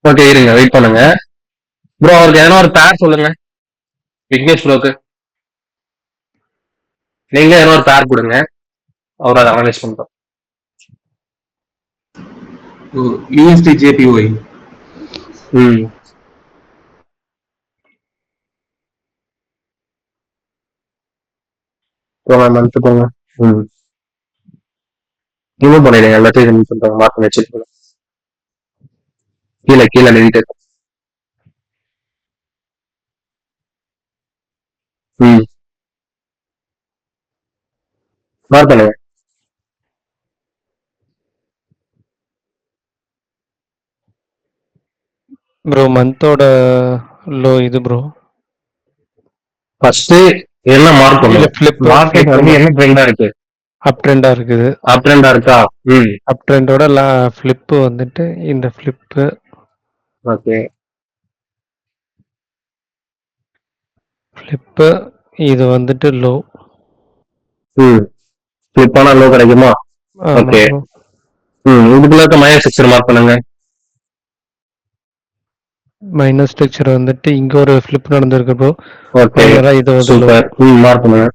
Okay இருங்க wait பண்ணுங்க. Bro அவருக்கு எதனா ஒரு பேர் சொல்லுங்க. விக்னேஷ் ப்ரோக்கு நீங்க எதனா ஒரு பேர் கொடுங்க. அவர் அதை அனலைஸ் பண்றோம். USDJPY. மந்த் போங்க. இன்னும் பண்ணிடுங்க எல்லாத்தையும் சொல்றாங்க மார்க் பண்ணி வச்சிருக்கோம். கீழே கீழே எழுதிட்டு மார்க் பண்ணுங்க. ப்ரோ மந்தோட லோ இது ப்ரோ. ஃபர்ஸ்ட் என்ன மார்க் இல்ல பண்ணுங்க. ஃபிளிப் மார்க்கெட் வந்து என்ன ட்ரெண்டா இருக்கு? அப் ட்ரெண்டா இருக்குது. அப் ட்ரெண்டா இருக்கா? அப் ட்ரெண்டோட ஃபிளிப் வந்துட்டு இந்த ஃபிளிப். ஓகே. ஃபிளிப் இது வந்துட்டு லோ. ஃபிளிப் ஆனா லோ கிடைக்குமா? ஆமா ஓகே. ப்ரோ. இதுக்குள்ள இருக்க மைனஸ் ஸ்ட்ரக்சர் மார்க் பண்ணுங்க. மைனஸ் ஸ்ட்ரக்சர் வந்துட்டு இங்க ஒரு ஃபிளிப் நடந்திருக்கு ப்ரோ. ஓகே இது வந்து லோ. சூப்பர். மார்க் பண்ணுங்க.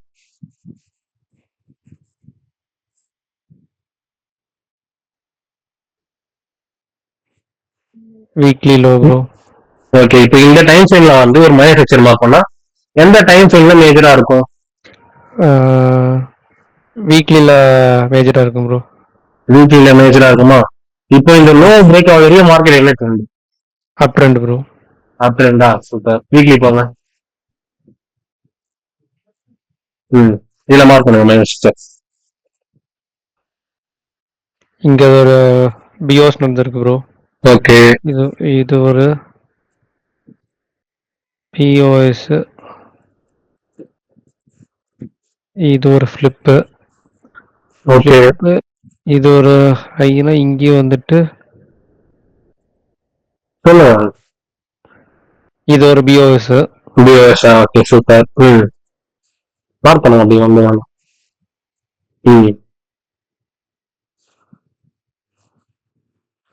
Weekly low bro. ஓகே இப்போ இந்த டைம் ஃப்ரேம்ல வந்து ஒரு மைனஸ் ஸ்ட்ரக்சர் மார்க் பண்ணா எந்த டைம் ஃப்ரேம்ல மேஜரா இருக்கும்? வீக்லில மேஜரா இருக்கும் ப்ரோ. வீக்லில மேஜரா இருக்குமா? இப்போ இந்த லோ பிரேக் ஆகிற மார்க்கெட் என்ன trend? Up trend bro. Up ட்ரெண்டா? சூப்பர். வீக்லி போங்க. இதுல மார்க் பண்ணுங்க மைனஸ் ஸ்ட்ரக்சர். இங்க ஒரு பிஓஸ் நடந்திருக்கு ப்ரோ. ஓகே. இது ஒரு பிஓஎஸ். இது ஒரு ஃபிளிப். ஓகே. இது ஒரு ஹைனா இங்கேயும் வந்துட்டு சொல்லுங்க. இது ஒரு POS. POS okay super. Mark பண்ணுங்க அப்படி வந்து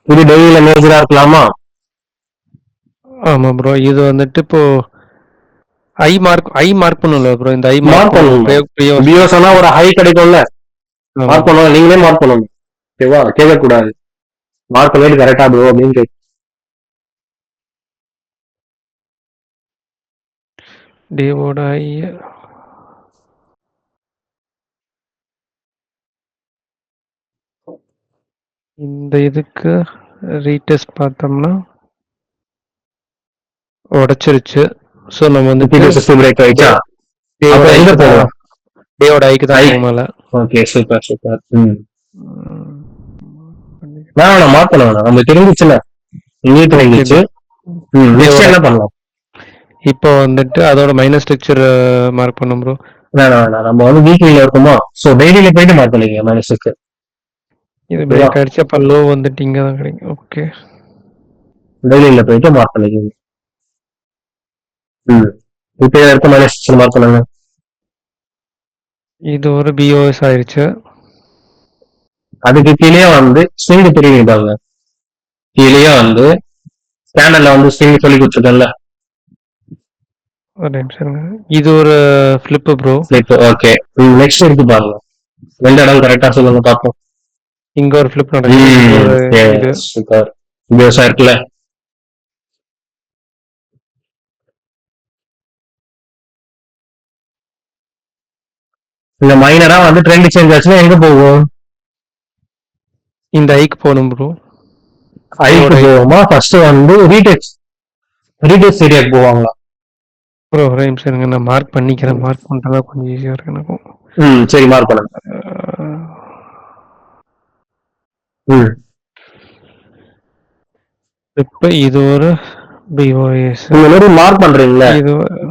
இது டெய்லியில மேஜரா இருக்கலாமா? ஆமா ப்ரோ. இது வந்துட்டு இப்போ ஐ மார்க் பண்ணல ப்ரோ. இந்த ஐ மார்க் பண்ணணும். பிஓஎஸ் ஆனா ஒரு ஹை கிடைக்கும்ல, மார்க் பண்ணுவோம். நீங்களே மார்க் பண்ணணும். ஓகேவா? கேட்கக்கூடாது. மார்க் பண்ணிட்டு கரெக்டா ப்ரோ அப்படின்னு கேட்க. டேவோட ஐ இந்த இதுக்கு ரீடெஸ்ட் பார்த்தோம்னா உடைச்சிருச்சு. ஸோ நம்ம வந்துட்டு பிரேக் ஆயிடுச்சா? அப்ப எங்க போகும்? டேவோட ஐக்கு தான் போகும் மேல. Okay super super. வேணாம் மார்க் பண்ண வேணாம், நம்ம தெரிஞ்சிச்சுல. இங்கே தெரிஞ்சிச்சு. நெக்ஸ்ட் என்ன பண்ணலாம்? இப்போ வந்துட்டு அதோட மைனஸ் ஸ்ட்ரக்சர் மார்க் பண்ணும் ப்ரோ. வேணாம் வேணாம், நம்ம வந்து வீக்லில இருக்குமா, ஸோ டெய்லியில போயிட்டு மார்க் பண்ணிக்க மைனஸ் ஸ்ட்ரக்சர். இது பிரேக் ஆயிடுச்சு. அப்ப லோ வந்துட்டு இங்க தான் கிடைக்கும். ஓகே டெய்லியில போயிட்டு மார்க் பண்ணிக்கோங்க. இப்போ இருக்க மைனஸ் ஸ்ட்ரக்சர் மார்க் பண்ணுங்க. இது ஒரு பிஓஎஸ் ஆயிடுச்சு. அதுக்கு கீழே வந்து ஸ்விங் தெரியுங்க. கீழே வந்து ஸ்கேனர்ல வந்து ஸ்விங் சொல்லி கொடுத்துருக்கேன்ல. ஒரு நிமிஷம். இது ஒரு ஃபிளிப் ப்ரோ. ஓகே நெக்ஸ்ட் இருக்கு பாருங்க. எந்த இடம் கரெக்டா சொல்லுங்க பார்ப்போம். இங்க ஒரு ஃபிளிப் நடக்குது. சூப்பர். விவசாயம் இருக்குல்ல. இந்த மைனரா வந்து ட்ரெண்ட் சேஞ்ச் ஆச்சுன்னா எங்க போகும்? இந்த ஐக்கு போகணும் ப்ரோ. ஐக்கு போவோமா? ஃபர்ஸ்ட் வந்து ரீடெக்ஸ் ஏரியாக்கு போவாங்களா? ப்ரோ ஒரே நிமிஷம் இருங்க, நான் மார்க் பண்ணிக்கிறேன். மார்க் பண்றதா கொஞ்சம் ஈஸியா இருக்கு எனக்கும். சரி மார்க் பண்ணுங்க. இப்ப இது ஒரு பிஓஎஸ். இந்த மாதிரி மார்க் பண்றீங்களா?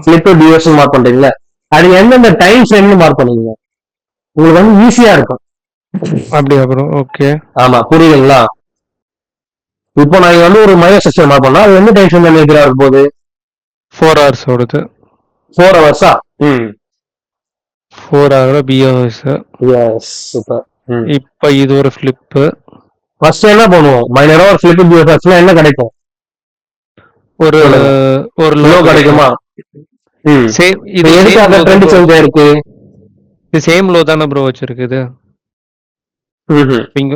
ஸ்லிப் பிஓஎஸ் மார்க் பண்றீங்களா? அது எந்தெந்த டைம் ஃப்ரேம்னு மார்க் பண்ணுவீங்க? உங்களுக்கு வந்து ஈஸியா இருக்கும். அப்படியா ப்ரோ? ஓகே ஆமா புரியுதுங்களா? இப்போ நான் வந்து ஒரு மைனஸ் ஸ்ட்ரக்சர் மார்க் பண்ணா அது எந்த டைம் ஃப்ரேம்ல மேஜரா இருக்கும் போது? 4 hours ஓடுது. 4 hours-ஆ? 4 hour பிஓஎஸ். Yes super. இப்ப இது ஒரு ஃபிளிப். ஃபர்ஸ்ட் என்ன பண்ணுவோம்? மைனரா ஒரு ஃபிளிப் பிஓஎஸ் என்ன கிடைக்கும்? ஒரு சொல்லுங்க. ஒரு லோ லோ கிடைக்குமா? ம். சேம் இப்ப இது எதுக்காக சேம் லோ தான் ட்ரெண்ட் ப்ரோ. சேஞ்ச் ஆயிருக்கு? இது சேம் லோ தானே ப்ரோ வச்சிருக்குது ம்ஹும். இங்க.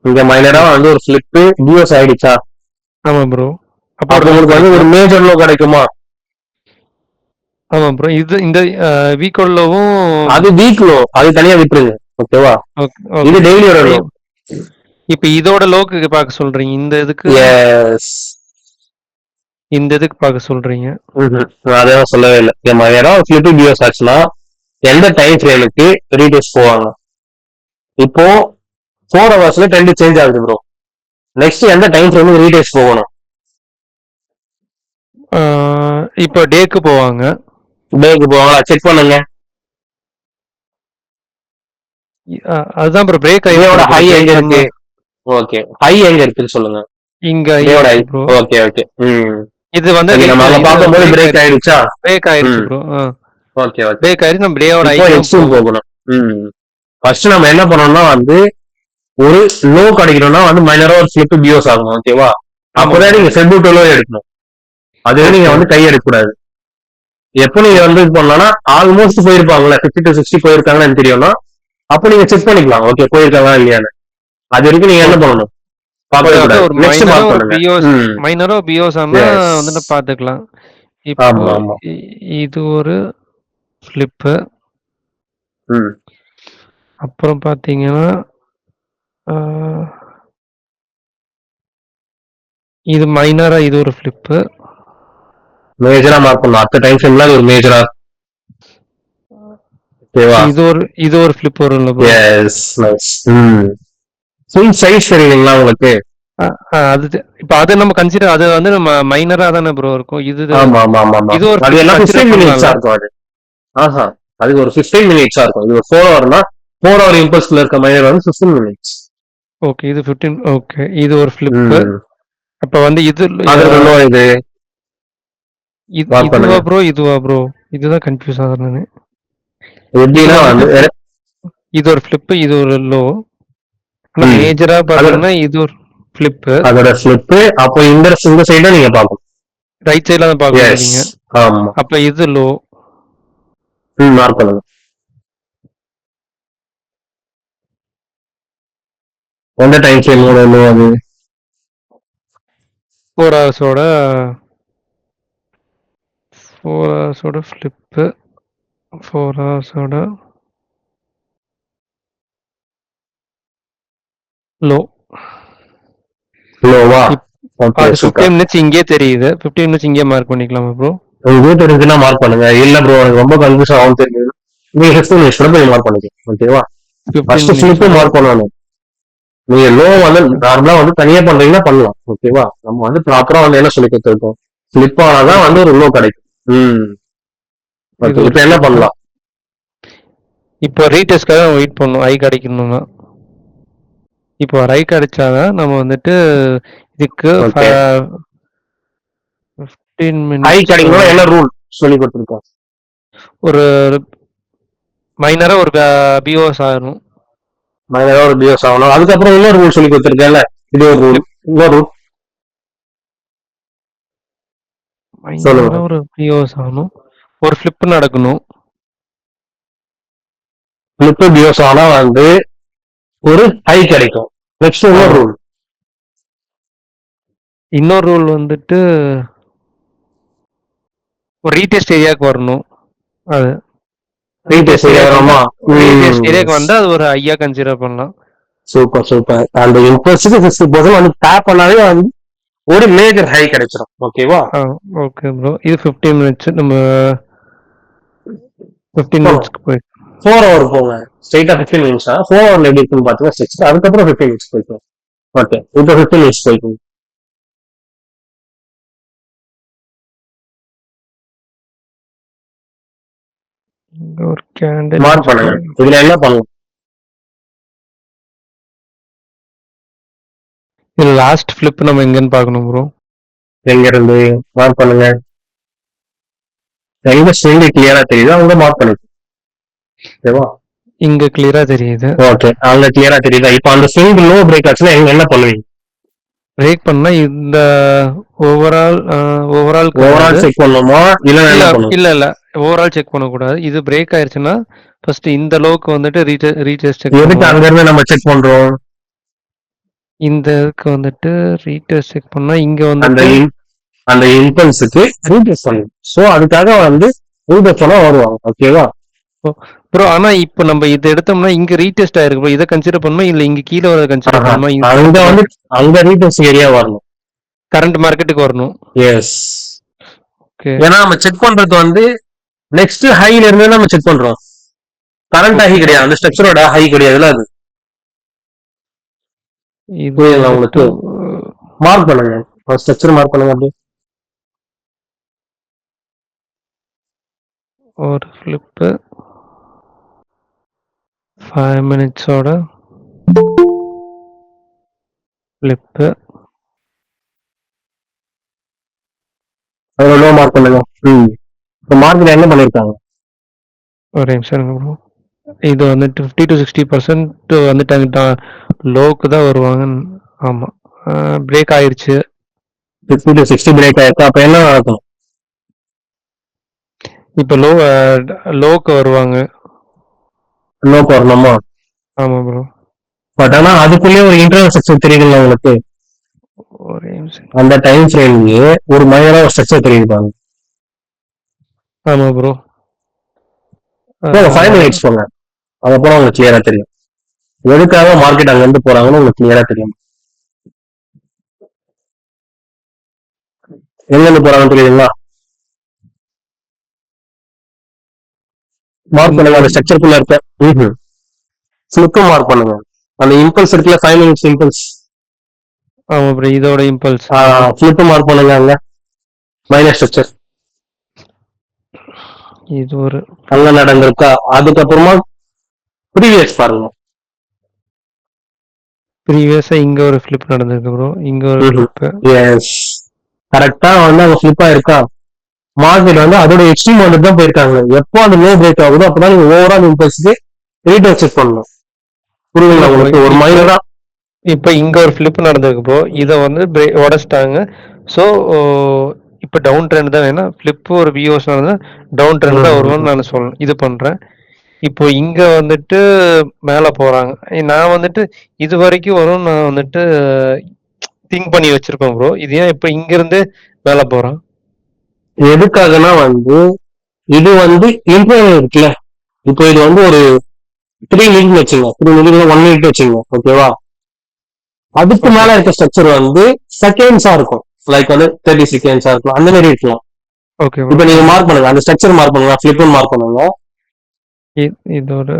இங்க மைனரா வந்து ஒரு ஸ்லிப் பிஎஸ் ஆயிடுச்சா? ஆமா ப்ரோ. அப்போ அப்ப ஒரு லோ உங்களுக்கு வந்து ஒரு கிடைக்கும். மேஜர் லோ கிடைக்குமா? ஆமா ப்ரோ. இது இந்த வீக்கோட லோவும். அது வீக் லோ, அது தனியா விட்டுருங்க. ஓகேவா? ஓகே ஓகே இது ப்ரோ. டெய்லியோட லோ. இப்ப இதோட லோக்கு பார்க்க சொல்றீங்க, இந்த இதுக்கு எஸ். இந்த இதுக்கு பார்க்க சொல்றீங்க. நான் அதான் சொல்லவே இல்லை. நம்ம ஏதாவது ஸ்லிப் பிஎஸ் ஆச்சுன்னா எந்த டைம் ஃப்ரேமுக்கு ரீடேஸ் போவாங்க? இப்போ 4 ஹவர்ஸ்ல ட்ரெண்ட் சேஞ்ச் ஆகுது ப்ரோ. நெக்ஸ்ட் எந்த டைம் ஃப்ரேமுக்கு ரீடேஸ் போகணும்? இப்போ டேக்கு போவாங்க. டேக்கு போவாங்களா? செக் பண்ணுங்க. அதுதான் ப்ரோ பிரேக் டேயோட ஆயிருக்கு ஹை ப்ரோ. எங்க பிரேக் இருக்கு? ஆனா ஓகே, ஹை எங்க இருக்குன்னு சொல்லுங்க. இங்க ஐ டேயோட ஹை. இருக்கு ப்ரோ. Okay okay. இது வந்து ஓகே, நம்ம அங்க இது பார்க்கும்போது பிரேக் பிரேக் ஆயிருச்சு. ஆயிடுச்சா? பிரேக் ஆயிருச்சு ம். ப்ரோ. Okay okay. பிரேக் ஆயிருச்சு. நம்ம டேயோட இப்போ ஐக்கு தான் எக்ஸ்ட்ரீம் போகணும். போகணும். ஃபர்ஸ்ட் நம்ம என்ன பண்ணணும்னா வந்து ஒரு லோ கிடைக்கணும்னா வந்து மைனரா ஒரு ஸ்லிப் பியோஸ் ஆகணும். ஓகேவா? ஆமா அப்பதான் ப்ரோ. நீங்க செட் லோ எடுக்கணும். அதுவே நீங்க ஓகே வந்து கை எடுக்கக்கூடாது. எப்போ நீங்க ஓகே வந்து இது பண்ணலாம்னா ஆல்மோஸ்ட் போயிருப்பாங்கல்ல, 50 to 60 போயிருக்காங்கன்னு தெரியும்னா அப்போ நீங்க செக் பண்ணிக்கலாம். ஓகே, போயிருக்காங்களா இல்லையான்னு. அது வரைக்கும் நீங்க என்ன ஓகே. பண்ணணும்? பார்க்கவே அதான் கூடாது. ஒரு நெக்ஸ்ட் மைனரா மார்க் ஒரு பண்ணுங்க. பிஓஸ், மைனரோ பிஓஸ்னா எஸ். வந்துட்டு பார்த்துக்கலாம். இப்போ ஆமா ஆமா. இது ஒரு ஃப்ளிப்பு. ம். அப்புறம் பார்த்தீங்கன்னா ஆ, இது மைனரா இது ஒரு ஃப்ளிப்பு. மேஜரா மார்க் பண்ணணும். அடுத்த டைம் ஃப்ரேம்ல அது ஒரு மேஜரா. ஓகேவா? இது ஒரு ஃப்ளிப் வரும்ல bro. Yes, nice. Full size தெரியுங்களா உங்களுக்கு? அது இப்போ அது நம்ம கன்சிடர் அது வந்து நம்ம மைனரா தானே ப்ரோ இருக்கும். இது ஆமா ஆமா ஆமா ஆமா. இது ஒரு அது ஃப்ளிப் எல்லாம் 15 கன்சிடர் மினிட்ஸா பண்ணலாம்ல. இருக்கும் அது. ஆஹா, அது ஒரு 15 மினிட்ஸா இருக்கும். இது ஒரு 4 ஹவர்னா 4 ஹவர் இம்பல்ஸ்ல இருக்க மைனர் வந்து 15 மினிட்ஸ். ஓகே, இது 15. ஓகே, இது ஒரு ஃப்ளிப்பு. ம். அப்ப வந்து இது அது லோ இது. மார்க் இதுவா பண்ணுங்க. ப்ரோ, இதுவா ப்ரோ? இதுதான் கன்ஃபியூஸ் ஆகுறேன் நானு. இது எப்படின்னா வந்துட்டு வந்து இது ஒரு ஃப்ளிப்பு, இது ஒரு லோ. ஆனா ம். மேஜரா அதோட பார்த்தீங்கன்னா இது ஒரு ஃப்ளிப்பு. அதோட ஸ்லிப் அப்போ இந்த சைட நீங்க பார்க்கணும். ரைட் சைடுல தான் எஸ். பார்க்கணுங்கிறீங்க. ஆமா. அப்ப இது லோ. மார்க் பண்ணுங்க. எந்த டைம் ஃப்ரேம் லோ அது? 4 ஹவர்ஸோட 4 ஹவர்ஸோட ஃப்ளிப்பு. 4 ஹவர்ஸோட லோ. லோவா? ஓகே, அது 15 சூப்பர். மினிட்ஸ் இங்கே தெரியுது. 15 மினிட்ஸ் இங்கே மார்க் பண்ணிக்கலாமா ப்ரோ? உங்களுக்கு தெரிஞ்சுன்னா மார்க் பண்ணுங்க. இல்ல ப்ரோ எனக்கு ரொம்ப கன்ஃபியூஸ் ஆகும் தெரியுது, நீங்க 15 மினிட்ஸ் கூட போய் மார்க் பண்ணிக்கலாம். ஓகேவா? 15 ஃபர்ஸ்ட் ஸ்லிப் மினிட்ஸோட. மார்க் பண்ணணும். நீங்க லோ வந்து நார்மலா வந்து தனியா பண்றீங்கன்னா பண்ணலாம். ஓகேவா? நம்ம வந்து ப்ராப்பரா வந்து என்ன சொல்லி கொடுத்துருக்கோம்? ஸ்லிப் ஆனாதான் வந்து ஒரு லோ கிடைக்கும். இது ஓகே, ஒரு இப்ப என்ன ஃப்ளிப்பு. பண்ணலாம்? இப்போ ரீடெஸ்ட்காக வெயிட் பண்ணணும் ஐ கிடைக்கணும்னா. இப்போ ஒரு ஐ கிடைச்சாதான் நம்ம வந்துட்டு இதுக்கு ஓகே, 15 ஹை மினிட்ஸ் கிடைக்கணும் என்ன ரூல் சொல்லி கொடுத்துருக்கோம்? ஒரு மைனரா ஒரு பிஓஎஸ் ஆகணும். நான் ஒரு பிஎஸ் ஆகணும். அதுக்கப்புறம் இன்னொரு ரூல் சொல்லி கொடுத்துருக்கேன்ல, இது ஒரு ரூல். இன்னொரு ரூல் சொல்லுங்க. மைனரா ஒரு பிஓஎஸ் ஆகணும். ஒரு ஃபிளிப் நடக்கணும். ஸ்லிப் பிஎஸ் ஆனா வந்து ஒரு ஹை கிடைக்கும். நெக்ஸ்ட் இன்னொரு ரூல். இன்னொரு ரூல் வந்துட்டு ஒரு ரீடெஸ்ட் ஏரியாவுக்கு வரணும். அது ரீடெஸ்ட் ஏரியாவுக்கு வந்தா சரியாகிறோமா? ரீடெஸ்ட் ஏரியாவுக்கு வந்தா அது ஒரு ஐயா கன்சிடர் பண்ணலாம். Super super. அந்த இம்பல்ஸுக்கு 50% வந்து டேப் பண்ணாலே வந்து ஒரு மேஜர் ஹை கிடைச்சிடும். ஓகேவா? Okay bro. இது 15 மினிட்ஸ். நம்ம 15 மினிட்ஸ்க்கு போய் 4 ஹவர் போங்க. ஸ்ட்ரைட்டா 15 மினிட்ஸா? 4 ஹவர்ல எப்படி இருக்குன்னு பாத்தீங்கன்னா 6, அதுக்கப்புறம் 15 மினிட்ஸ் போய்க்கும். ஓகே, இப்போ 15 மினிட்ஸ் போய்க்கும். இங்க ஒரு கேண்டில் மார்க் பண்ணுங்க. வச்சுக்கலாம். இதுல என்ன பண்ணலாம்? இது லாஸ்ட் ஃபிளிப் நம்ம எங்கன்னு பார்க்கணும் ப்ரோ. எங்க இருந்து மார்க் பண்ணுங்க? எங்க ஸ்விங் கிளியரா தெரியுதோ அங்க மார்க் பண்ணுங்க. ஓகேவா? இங்க கிளியரா தெரியுது. ஓகே, அங்க கிளியரா தெரியுதா? இப்போ அந்த ஸ்விங் லோ பிரேக் ஆச்சுன்னா எங்க என்ன பண்ணுவீங்க? பிரேக் பண்ணா இந்த ஓவரால் ஓவரால்க்கு ஓவரால் வராது. செக் பண்ணணுமா இல்ல இல்ல, என்ன பண்ணணும்? இல்ல. ஓவரால் செக் பண்ணக்கூடாது. இது பிரேக் ஆயிருச்சுன்னா, ஃபர்ஸ்ட் இந்த லோக்கு வந்துட்டு ரீடெஸ்ட் செக் எதுக்கு பண்ணுவோம். அங்க இருந்து நம்ம செக் பண்றோம்? இந்த இதுக்கு வந்துட்டு ரீடெஸ்ட் செக் பண்ணா, இங்க அந்த வந்துட்டு அந்த இம்பல்ஸுக்கு ரீடெஸ்ட் பண்ணணும். சோ அதுக்காக வந்து ரீடெஸ்ட் பண்ண வருவாங்க. ஓகேவா? ப்ரோ ஆனா இப்ப நம்ம இத எடுத்தோம்னா, இங்க ரீடெஸ்ட் ஆயிருக்கு ப்ரோ. இத கன்சிடர் பண்ணணுமா? இல்ல இங்க கீழ வரத கன்சிடர் ஆஹா. பண்ணணுமா? இது அங்க வந்து அங்க ரீடெஸ்ட் ஏரியா வரணும். கரண்ட் மார்க்கெட்டுக்கு வரணும். எஸ். ஓகே. ஏன்னா நம்ம செக் பண்றது வந்து நெக்ஸ்ட் ஹைல இருந்து நம்ம செக் பண்றோம். Current high okay. கிடையாது, அந்த ஸ்ட்ரக்சரோட ஹை கிடையாதுல அது. இது புரியுதுங்களா வந்துட்டு உங்களுக்கு? மார்க் பண்ணுங்க, ஸ்ட்ரக்சர் மார்க் பண்ணுங்க அப்படி. ஒரு ஃபிளிப்பு 5 மினிட்ஸோட ஃபிளிப்பு. அதோட லோ மார்க் பண்ணுங்க. இப்போ மார்க்கெட் என்ன பண்ணிருக்காங்க? ஒரே நிமிஷம் இருங்க ப்ரோ. இது வந்துட்டு 50 to 60% வந்துட்டாங்க. லோக்கு தான் வருவாங்கன்னு. ஆமா. பிரேக் ஆயிருச்சு. 50 to 60 பிரேக் ஆயிருக்கு. அப்ப என்ன நடக்கும்? இப்ப லோக்கு வருவாங்க. லோ வரணுமா? ஆமா ப்ரோ. பட் ஆனா அதுக்குள்ளே ஒரு இன்டர்னல் ஸ்ட்ரக்சர் தெரியுதுங்களா உங்களுக்கு? ஒரே நிமிஷம். அந்த டைம் ஃப்ரேம்லயே ஒரு மைனரா ஒரு ஸ்ட்ரக்சர் தெரியுது. ஆமா ப்ரோ. போங்க 5 மினிட்ஸ் போங்க, அதுக்கப்புறம் உங்களுக்கு கிளியரா தெரியும் எதுக்காக மார்க்கெட் அங்க இருந்து போறாங்கன்னு உங்களுக்கு கிளியரா தெரியும். எங்க இருந்து போறாங்கன்னு தெரியுதுங்களா? மார்க் இந்த பண்ணுங்க அந்த ஸ்ட்ரக்சருக்குள்ள இருக்க. ஸ்லிக்கும் மார்க் பண்ணுங்க. அந்த இம்பல்ஸ் இருக்குல்ல, 5 மினிட்ஸ் இம்பல்ஸ், ஆமா ப்ரோ. இதோட இம்பல்ஸ். ஸ்லிப்பு மார்க் பண்ணுங்க அங்க மைனர் ஸ்ட்ரக்சர் இது ஒரு அங்க நடந்திருக்கா. அதுக்கப்புறமா ப்ரீவியஸ் பாருங்க. ப்ரீவியஸா இங்க ஒரு ஃபிளிப் நடந்திருக்கு ப்ரோ. இங்க ஒரு ஃபிளிப். எஸ், கரெக்டா வந்து அங்க ஃபிளிப் ஆயிருக்கா. மார்க்கெட் வந்து அதோட எக்ஸ்ட்ரீம் வந்துட்டு தான் போயிருக்காங்க. எப்போ அந்த லோ பிரேக் ஆகுதோ அப்பதான் நீங்க ஓவரால் இம்பல்ஸ்க்கு ரீடர் செக் பண்ணணும். இல்ல புரியுதுங்களா ப்ரோ. உங்களுக்கு? ஒரு மைனரா இப்ப இங்க ஒரு ஃபிளிப் நடந்திருக்கு ப்ரோ. இத வந்து உடைச்சிட்டாங்க. ஸோ இப்ப டவுன் ட்ரெண்ட் தான். ஏன்னா ஃபிளிப் ஒரு விஓஸ் நடந்தா டவுன் ட்ரெண்ட் தான் வரும்னு நான் இது பண்றேன். இப்போ இங்க வந்துட்டு மேல போறாங்க. நான் வந்துட்டு இது வரைக்கும் வரும் நான் வந்துட்டு திங்க் பண்ணி வச்சிருப்பேன் ப்ரோ. இது ஏன் இப்ப இங்க இருந்து மேல போறான்? எதுக்காகனா வந்து இது வந்து இன்டர்னல் இருக்குல்ல. இப்போ இது வந்து ஒரு 3 மினிட் வச்சுங்க, 3 மினிட் 1 மினிட் வச்சுங்க. ஓகேவா? அதுக்கு ஓகே. மேல இருக்க ஸ்ட்ரக்சர் வந்து செகண்ட்ஸா இருக்கும். லைக் வந்து 30 செகண்ட்ஸா இருக்கலாம், அந்த மாதிரி இருக்கலாம். Okay bro. இப்ப நீங்க மார்க் பண்ணுங்க, அந்த ஸ்ட்ரக்சர் மார்க் பண்ணுங்க, ஃபிளிப் மார்க் பண்ணுங்க. இதோட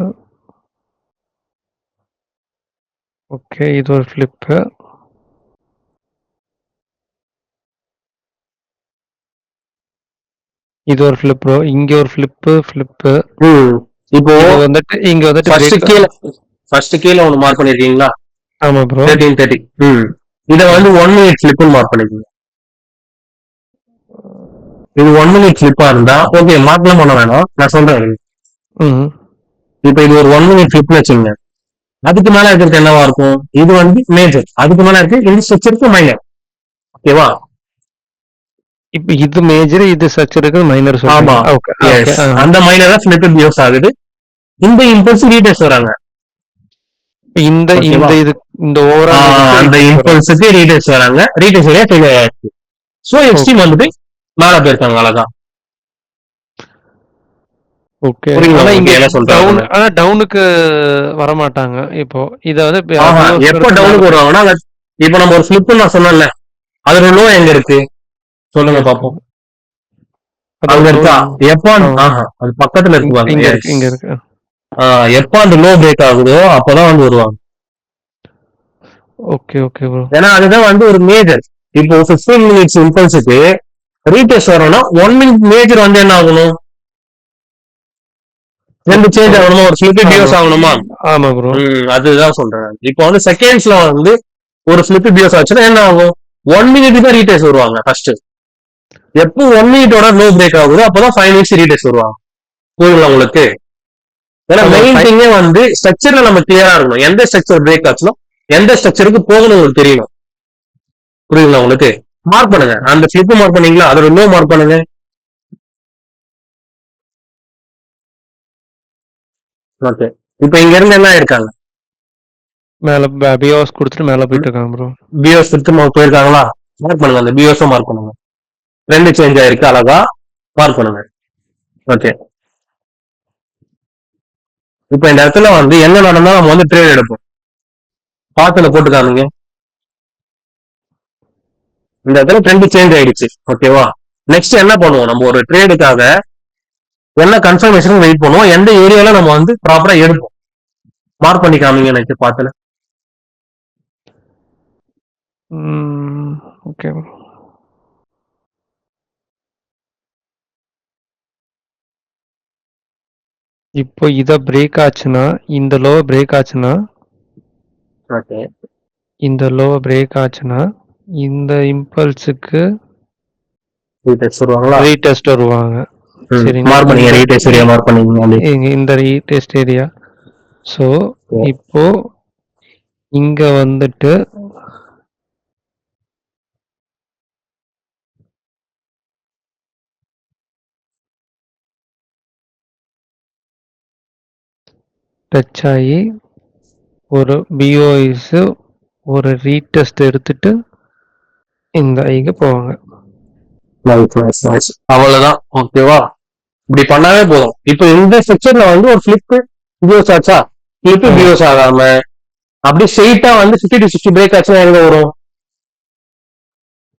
ஓகே. இது ஒரு ஃபிளிப். இது ஒரு ஃபிளிப் ப்ரோ. இங்க ஒரு ஃபிளிப். இப்போ இது வந்துட்டு இங்க வந்துட்டு பிரேக். ஃபர்ஸ்ட் கீழே ஒன்னு மார்க் பண்ணிருக்கீங்களா? ஆமா ப்ரோ. 1330. இத வந்து 1 மினிட் ஃபிளிப் மார்க் பண்ணிக்கோங்க. இது 1 மினிட் ஃபிளிப்பா இருந்தா ஓகே, மார்க்லாம் பண்ண வேணாம், நான் சொல்றேன். இப்ப இது ஒரு 1 மினிட் ஃபிளிப்னு வச்சுங்க. அதுக்கு மேல இருக்கிறது என்னவா இருக்கும்? இது வந்து மேஜர். அதுக்கு மேல இருக்கு இந்த ஸ்ட்ரக்சருக்கு மைனர். ஓகேவா? இப்ப இது மேஜர், இது ஸ்ட்ரக்சருக்கு மைனர் ஆமா, சொல்றீங்க. ஓகே. ஓகே. எஸ். அந்த மைனரா ஃபிளிப் யூஸ் ஆகுது. இந்த இம்பல்ஸ் ரீடர்ஸ் வராங்க. இந்த ஓகேவா? இந்த இது இந்த ஓவரால் இதுக்கு அந்த ரீடெஸ்ட் வரும். இம்பல்ஸுக்கு ரீடர்ஸ் வராங்க. ரீடர்ஸ் வரையா ஃபெயிலியர் ஆயிடுச்சு. So extreme okay. வந்துட்டு மேல போயிருக்காங்க. அழகா ஓகே. புரியுங்களா ஆனா இங்க உங்களுக்கு என்ன சொல்றாங்கன்னு? டவுனுக்கு வரமாட்டாங்க. இப்போ இத வந்து ஆஹா, வியூவர்ஸ் எப்ப எடுத்து மேல டவுனுக்கு வருவாங்கன்னா இப்ப நம்ம ஒரு ஃபிளிப் நான் சொன்னேன்ல, அதோட லோ எங்க இருக்கு சொல்லுங்க இருக்கு. பாப்போம். அதோட அங்க லோ இருக்கா? எப்போ ஆ ஆஹா, அது பக்கத்துல இருக்கு பாருங்க. இங்க இருக்கு. எஸ். இங்க இருக்கு. எப்போ அந்த லோ பிரேக் ஆகுதோ அப்பதான் வந்து வருவாங்க. ஓகே. Okay bro. ஏன்னா அதுதான் வந்து ஒரு மேஜர். இப்போ 15 மினிட்ஸ் இம்பல்ஸுக்கு ரீடெஸ்ட் வரணும்னா 1 மினிட் மேஜர் வந்து என்ன ஆகணும்? ரெண்டு சேஞ்ச் ஆகணுமா? ஒரு ஃபிளிப் ஆமா. டியோஸ் ஆகணுமா? ஆமா ப்ரோ. அதுதான் சொல்றேன். இப்போ வந்து செகண்ட்ஸ்ல வந்து ஒரு ஃபிளிப் டியோஸ் ஆச்சுன்னா என்ன ஆகும்? 1 மினிட் தான் ரீடெஸ்ட் வருவாங்க ஃபர்ஸ்ட். எப்போ 1 மினிட்டோட லோ பிரேக் ஆகுதோ அப்பதான் 5 மினிட்ஸ் ரீடெஸ்ட் வருவாங்க. புரியுங்களா உங்களுக்கு? ஏன்னா ஆமா. மெயின் திங்கே வந்து ஸ்ட்ரக்சர்ல நம்ம கிளியரா இருக்கணும். எந்த ஸ்ட்ரக்சர் பிரேக் ஆச்சுன்னா எந்த ஸ்ட்ரக்சருக்கு போகணும் உங்களுக்கு தெரியணும். புரியுதுங்களா உங்களுக்கு? மார்க் பண்ணுங்க. அந்த ஸ்லிப் மார்க் பண்ணீங்களா, அதோட லோ மார்க் பண்ணுங்க. ஓகே. இப்ப இங்க இருந்து என்ன ஆயிருக்காங்க? மேல பிஓஎஸ் குடுத்துட்டு மேல போயிட்டு இருக்காங்க ப்ரோ. பிஓஎஸ் திரும்ப போயிருக்காங்களா? மார்க் பண்ணுங்க. அந்த பிஓஎஸ் மார்க் பண்ணுங்க. ட்ரெண்ட் சேஞ்ச் ஆயிருக்கு, அழகா மார்க் பண்ணுங்க. ஓகே. இப்ப இந்த இடத்துல வந்து என்ன நடந்தா நம்ம வந்து ட்ரேட் எடுப்போம். பாத்துல போட்டு காமிங்க. இந்த இடத்துல ட்ரெண்ட் சேஞ்ச் ஆயிடுச்சு. ஓகேவா? நெக்ஸ்ட் என்ன பண்ணுவோம்? நம்ம ஒரு ட்ரேடுக்காக என்ன கன்ஃபர்மேஷன் வெயிட் பண்ணுவோம், எந்த ஏரியால நம்ம வந்து ப்ராப்பரா எடுப்போம். மார்க் பண்ணி காமிங்க எனக்கு பாத்துல. Okay bro. இப்போ இத பிரேக் ஆச்சுன்னா, இந்த லோ பிரேக் ஆச்சுன்னா, ஓகே. இந்த லோ பிரேக் ஆச்சுன்னா, இந்த இம்பல்ஸுக்கு ரீடெஸ்ட் வருவாங்களா? ரீடெஸ்ட் வருவாங்க. சரிங்களா? மார்க் பண்ணீங்க. ரீடெஸ்ட் ஏரியா மார்க் பண்ணீங்க. இந்த ரீடெஸ்ட் ஏரியா. ஸோ இப்போ இங்க வந்துட்டு டச் ஆகி ஒரு பிஓஎஸ் ஒரு ரீடெஸ்ட் எடுத்துட்டு இந்த ஐக்கு போவாங்க. அவ்வளவுதான். ஓகேவா? இப்படி பண்ணாவே போதும். இப்போ இந்த செக்ஷன்ல வந்து ஒரு பிளிப் பியூஸ் ஆச்சா, பிளிப் பியூஸ் ஆகாம அப்படி ஸ்ட்ரெயிட்டா வந்து 50 to 60 பிரேக் ஆச்சுன்னா எங்க வரும்?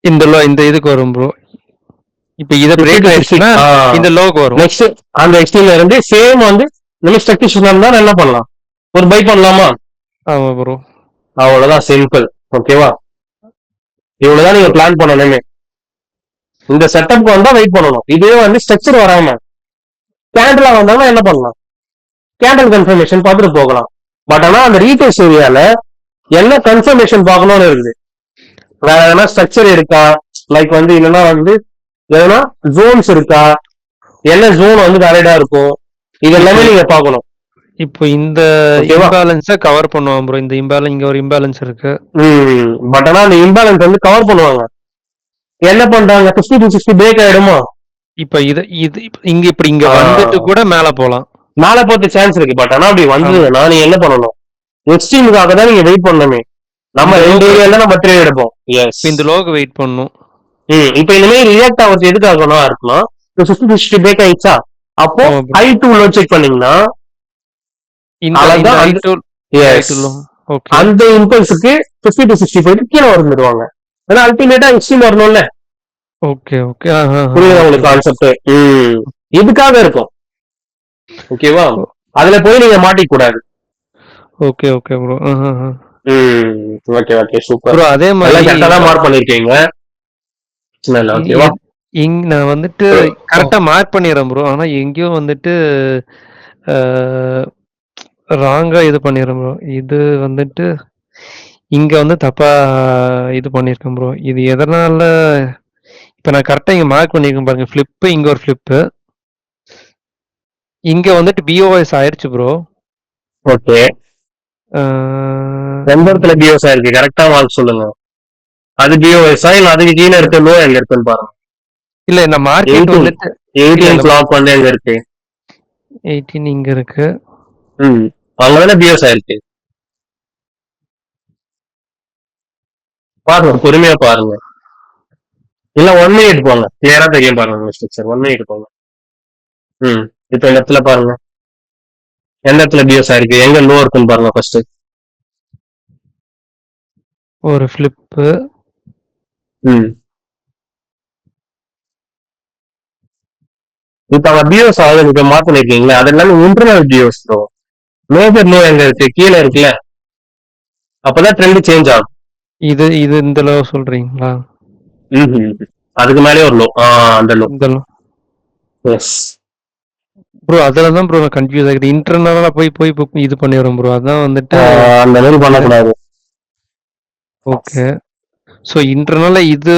இந்த லோ இந்த இதுக்கு வரும் ப்ரோ. இப்ப இத பிரேக் ஆயிடுச்சுன்னா இந்த லோக்கு வரும். நெக்ஸ்ட் அந்த எக்ஸ்ட்ரீம்ல இருந்து சேம் வந்து இந்த ஸ்ட்ரக்சர் இருந்தா என்ன பண்ணலாம்? ஒரு பை பண்ணலாமா? ஆமா ப்ரோ. அவ்வளவுதான், சிம்பிள். ஓகேவா? இவ்வளவுதான் நீங்க பிளான் பண்ணணுமே. இந்த செட்டப்க்கு வந்தா வெயிட் பண்ணணும். இதே வந்து ஸ்ட்ரக்சர் வராம கேண்டலா வந்தாலும் என்ன பண்ணலாம்? கேண்டல் கன்ஃபர்மேஷன் பார்த்துட்டு போகலாம். பட் ஆனா அந்த ரீடெஸ்ட் ஏரியால என்ன கன்ஃபர்மேஷன் பார்க்கணும்னு இருக்குது. வேற எதனா ஸ்ட்ரக்சர் இருக்கா, லைக் வந்து இல்லைன்னா வந்து எதனா ஜோன்ஸ் இருக்கா, என்ன ஜோன் வந்து வேலிடா இருக்கும், இது எல்லாமே நீங்க பார்க்கணும். இப்போ இந்த இம்பேலன்ஸை கவர் பண்ணுவான் ப்ரோ. இந்த இம்பேலன்ஸ், இங்க ஒரு இம்பேலன்ஸ் இருக்கு. பட் ஆனா அந்த இம்பேலன்ஸ் வந்து கவர் பண்ணுவாங்க. என்ன பண்றாங்க? 50 to 60 பிரேக் ஆயிடுமா? இப்ப இது இது இங்க இப்படி இங்க வந்துட்டு கூட மேல போலாம். மேல போறது சான்ஸ் இருக்கு. பட் ஆனா அப்படி வந்ததுன்னா நீங்க என்ன பண்ணணும்? எக்ஸ்ட்ரீமுக்காக தான் நீங்க வெயிட் பண்ணணுமே. நம்ம ரெண்டு ஏரியால நம்ம ட்ரேட் எடுப்போம். எஸ், இந்த லோக்கு வெயிட் பண்ணணும். இப்ப இந்த மாதிரி ரியாக்ட் ஆகுறது எதுக்காகனா இருக்கலாம், 50 to 60 பிரேக் ஆயிடுச்சா, அப்போ ஹை டு லோ செக் பண்ணீங்கன்னா அந்த இம்பல்ஸுக்கு 50 to 60 போயிட்டு கீழே வந்துடுவாங்க. ஏன்னா அல்டிமேட்டா எக்ஸ்ட்ரீம் வரணும்ல. Okay okay. புரியுதா உங்களுக்கு கான்செப்ட்? இதுக்காக இருக்கும். ஓகேவா? அதுல போய் நீங்க மாட்டிக்க கூடாது. Okay okay bro. Okay okay, super bro. அதே மாதிரி கரெக்டா தான் மார்க் பண்ணிருக்கீங்க. ஓகேவா? நான் வந்துட்டு கரெக்டா மார்க் பண்ணிடுறேன் ப்ரோ. ஆனா எங்கேயும் வந்துட்டு ராங்கா இது பண்ணிடுறேன் ப்ரோ. இது வந்துட்டு இங்க வந்து தப்பா இது பண்ணிருக்கேன் ப்ரோ. இது எதனால இப்ப நான் கரெக்டா இங்க மார்க் பண்ணிருக்கேன் பாருங்க. ஃபிளிப், இங்க ஒரு ஃபிளிப், இங்க வந்துட்டு பிஓஎஸ் ஆயிருச்சு ப்ரோ. ஓகே. எந்த இடத்துல பிஓஎஸ் ஆயிருக்கு? கரெக்டா மார்க் சொல்லுங்க. அது பிஓஎஸ் இல்ல அதுக்கு கீழே இருக்க லோ எங்க இருக்குன்னு பாருங்க. இல்ல இந்த மார்க்கெட் வந்துட்டு 18 ஃபிளாப் வந்து எங்க இருக்கு? 18 இங்க இருக்கு. அங்கதானே பிஓஎஸ் ஆயிருக்கு. பாருங்க, பொறுமையா பாருங்க. இல்ல 1 மினிட் போங்க, கிளியரா தெரியும் பாருங்க ஸ்ட்ரக்சர். 1 மினிட் போங்க. இப்ப இந்த இடத்துல பாருங்க, எந்த இடத்துல பிஓஎஸ் ஆயிருக்கு, எங்க லோ இருக்குன்னு பாருங்க ஃபர்ஸ்ட். ஒரு ஃபிளிப். இப்ப அவங்க பிஓஎஸ் ஆகுது, இப்ப மாத்தினிருக்கீங்களா, அது எல்லாமே internal POS bro. Major low எங்க இருக்கு? கீழே இருக்குல்ல. அப்பதான் ட்ரெண்ட் சேஞ்ச் ஆகும். இது இது இந்த லோ சொல்றீங்களா? அதுக்கு மேலே ஒரு லோ. அந்த லோ. S bro. அதுல தான் ப்ரோ நான் கன்ஃபியூஸ் ஆகிட்டு. இன்டர்னலா போய் போய் இது பண்ணிடுறோம் ப்ரோ. அதான் வந்துட்டு அந்த மாதிரி பண்ணக்கூடாது. ஓகே. சோ இன்டர்னலா இது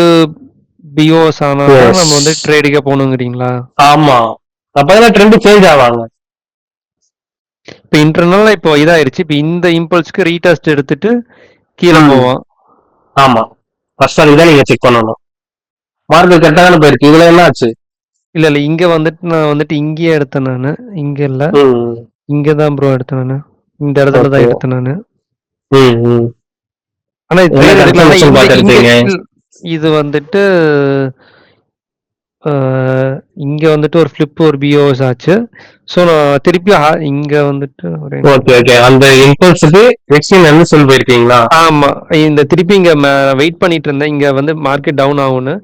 பிஓஎஸ் ஆனா நம்ம வந்து ட்ரேடுக்கே போகணுங்கிறீங்களா? ஆமா, அப்பதான் ட்ரெண்ட் சேஞ்ச் ஆவாங்க. இப்ப இன்டர்னலா இப்போ இதாயிருச்சு. இப்ப இந்த இம்பல்ஸ்க்கு ரீடெஸ்ட் எடுத்துட்டு கீழே போவான். ஆமா, ஃபர்ஸ்ட் அதுதான் நீங்க செக் பண்ணணும். மார்க்கெட் கரெக்டா தானே போயிருக்கு, இதுல என்ன ஆச்சு? இல்ல இங்க வந்துட்டு நான் வந்துட்டு இங்கேயே எடுத்தேன் நானு. இங்க இல்ல. ம். இங்க தான் ப்ரோ எடுத்தேன் நானு. இந்த இடத்துல ஓகே. தான் எடுத்தேன் நானு. ம். ஆனா என்ன ட்ரேட் எடுக்கல. ஆனா கன்ஃபர்மேஷன் இந்த இங்க பாத்துருப்பீங்க? இது வந்துட்டு அ இங்க வந்துட்டு ஒரு ஃபிளிப் ஒரு பிஓஎஸ் ஆச்சு. ஸோ நான் திருப்பி இங்க வந்துட்டு ஒரே ஓகே, நிமிஷம். ஓகே. அந்த இம்பல்ஸுக்கு எக்ஸ்சேஞ்ச் வந்து செல் போயிருக்கீங்களா? ஆமா. இந்த திருப்பி இங்க வெயிட் பண்ணிட்டு இருந்தேன். இங்க வந்து மார்க்கெட் டவுன் ஆகும்னு.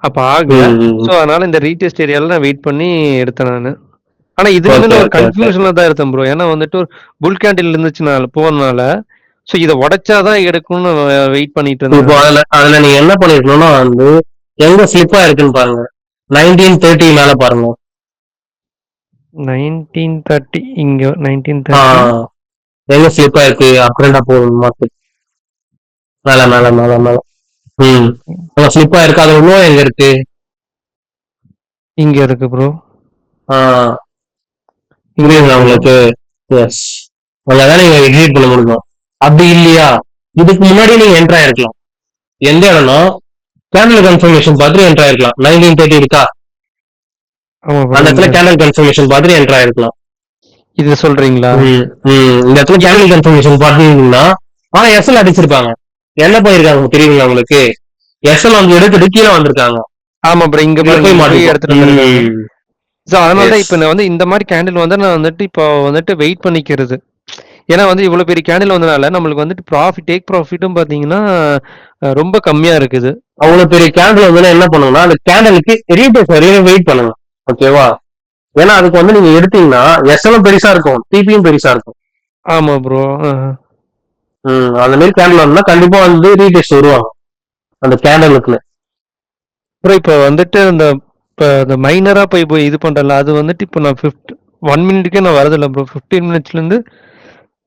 அப்ப ஆகல. ஸோ ம். அதனால இந்த ரீடெஸ்ட் ஏரியால நான் வெயிட் பண்ணி எடுத்தேன் நானு. ஆனா இதுலயுமே ஓகே, நான் ஒரு ஓகே, ஓகே. கன்ஃப்யூஷன்ல தான் எடுத்தேன் ப்ரோ. ஏன்னா வந்துட்டு ஒரு புல் கேண்டில் இருந்துச்சுனால போனனால, ஸோ இத உடைச்சா தான் எடுக்கணும்னு வெயிட் பண்ணிட்டு இருந்தேன் இப்போ நானு. அதுல அதுல நீங்க என்ன பண்ணிருக்கணும்னா வந்து எங்க ஸ்லிப்பா இருக்குன்னு பாருங்க. 1930 மேல பாருங்க. 1930 இங்க ஆ 1930 எங்க ஸ்லிப்பா இருக்கு, அப்ரண்டா போகும் மார்க்கெட். மேல மேல மேல மேல. ம். உங்க ஸ்லிப்பா இருக்கு, அது இன்னும் எங்க இருக்கு? இங்க இருக்கு ப்ரோ. ஆ இங்க புரியுதுங்களா இருக்கு ப்ரோ. உங்களுக்கு? எஸ். அதான் நீங்க எக்ஸிட் பண்ண முடியும். அப்படி இல்லையா, இதுக்கு முன்னாடி நீங்க என்ட்ரு ஆயிருக்கலாம். எந்த இடம்னா கேண்டல் கன்ஃபர்மேஷன் பார்த்துட்டு என்ட்ரு ஆயிருக்கலாம். 1930 இருக்கா, ஆமா ப்ரோ. அந்த இடத்துல கேண்டல் கன்ஃபர்மேஷன் பார்த்துட்டு என்ட்ரு ஆயிருக்கலாம். இது சொல்றீங்களா? இந்த இடத்துல இது கேண்டல் கன்ஃபர்மேஷன் பார்த்துருந்தீங்கன்னா ஆனா எஸ்எல் அடிச்சிருப்பாங்க. என்ன போயிருக்காங்க தெரியுங்களா உங்களுக்கு? எஸ்எல் வந்து எடுத்துட்டு கீழே வந்திருக்காங்க. ஆமா ப்ரோ. இங்க இதுல பாருங்க. போய் இங்க போய் மாட்டிப்போம். எடுத்துட்டு வந்திருக்காங்க. ஸோ அதனால தான் எஸ். இப்ப நான் வந்து இந்த மாரி கேண்டில் வந்து நான் வந்துட்டு இப்போ வந்துட்டு வெயிட் பண்ணிக்கிறது. ஏன்னா வந்து இவ்வளோ பெரிய கேண்டில் வந்தனால நம்மளுக்கு வந்துட்டு டேக் ப்ராஃபிட்டும் பார்த்தீங்கன்னா, ரொம்ப கம்மியா இருக்குது. அவ்வளவு பெரிய கேண்டில் வந்து என்ன பண்ணுங்கன்னா அந்த கேண்டலுக்கு ரீடேஸ் வரையும் வெயிட் பண்ணுங்க. ஓகேவா? ஏன்னா அதுக்கு வந்து நீங்க எடுத்தீங்கன்னா எஸ்எலும் பெருசா இருக்கும், டிபியும் பெருசா இருக்கும். ஆமா ப்ரோ. அந்த மாதிரி கேண்டில் வந்தா கண்டிப்பா வந்து ரீடேஸ் வருவாங்க அந்த கேண்டலுக்குன்னு. ப்ரோ இப்ப வந்துட்டு இந்த மைனரா போய் இது பண்றேன்ல, அது வந்துட்டு இப்போ நான் 1 மினிட்டுக்கே நான் வரதில்ல ப்ரோ. 15 மினிட்ஸ்லேருந்து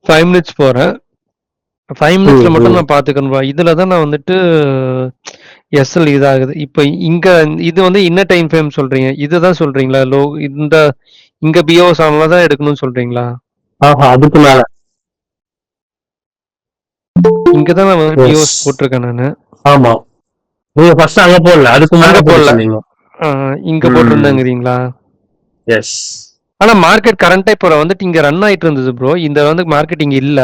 5 மினிட்ஸ் போறேன். 5 மினிட்ஸ்ல ம், மட்டும் ம். நான் பார்த்துக்கணும் ப்ரோ. இதுல தான் நான் வந்துட்டு எஸ்எல் இதாகுது. இப்ப இங்க இது வந்து இன்னர் டைம் ஃப்ரேம் சொல்றீங்க. இதுதான் சொல்றீங்களா? இங்க பிஓஎஸ் ஆனல தான் எடுக்கணும்னு சொல்றீங்களா? ஆஹா, அதுக்கு மேல. இங்க தான் நான் வந்து எஸ். பிஓஎஸ் போட்டிருக்கேன் நானு. ஆமா, நீங்க ஃபர்ஸ்ட் அங்க போடல, அதுக்கு அங்க மேல போடல. போட்டுருந்தீங்க. இங்க ம். போட்டிருந்தேங்கிறீங்களா? எஸ். ஆனா மார்க்கெட் கரண்ட்டா இப்ப வந்துட்டு இங்க ரன் ஆயிட்டு இருந்தது ப்ரோ. இந்த வந்து மார்க்கெட் இங்க இல்ல.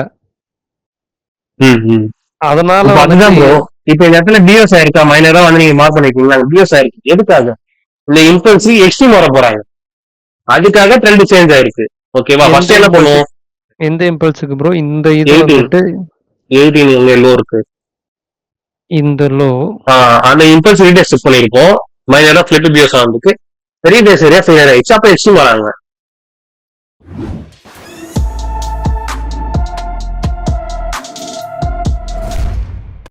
ம். அதனால இப்ப வந்துட்டு அதுதான் ப்ரோ. இப்ப இந்த இடத்துல பிஎஸ் ஆயிருக்கா, மைனரா வந்து நீங்க மார்க் பண்ணிருக்கீங்களா? பிஎஸ் ஆயிருக்கு. எதுக்காக? இந்த இம்பல்ஸ் எக்ஸ்ட்ரீம் வர போறாங்க, அதுக்காக ட்ரெண்ட் சேஞ்ச் ஆயிருக்கு. ஓகேவா? எந்த ஃபர்ஸ்ட் என்ன இம்பல்ஸ் பண்ணுவோம்? எந்த இம்பல்ஸுக்கு ப்ரோ? இந்த இது 18 வந்துட்டு 18 உங்க எல்லோ இருக்கு. இந்த லோ. அந்த இம்பல்ஸ் ரீடேஸ் செக் பண்ணிருப்போம். மைனரா ஃபிளிப் பிஎஸ் ஆனதுக்கு ரீடேஸ் ஏரியா ஃபெயிலியர் ஆயிடுச்சு, அப்ப எக்ஸ்ட்ரீம் வராங்க.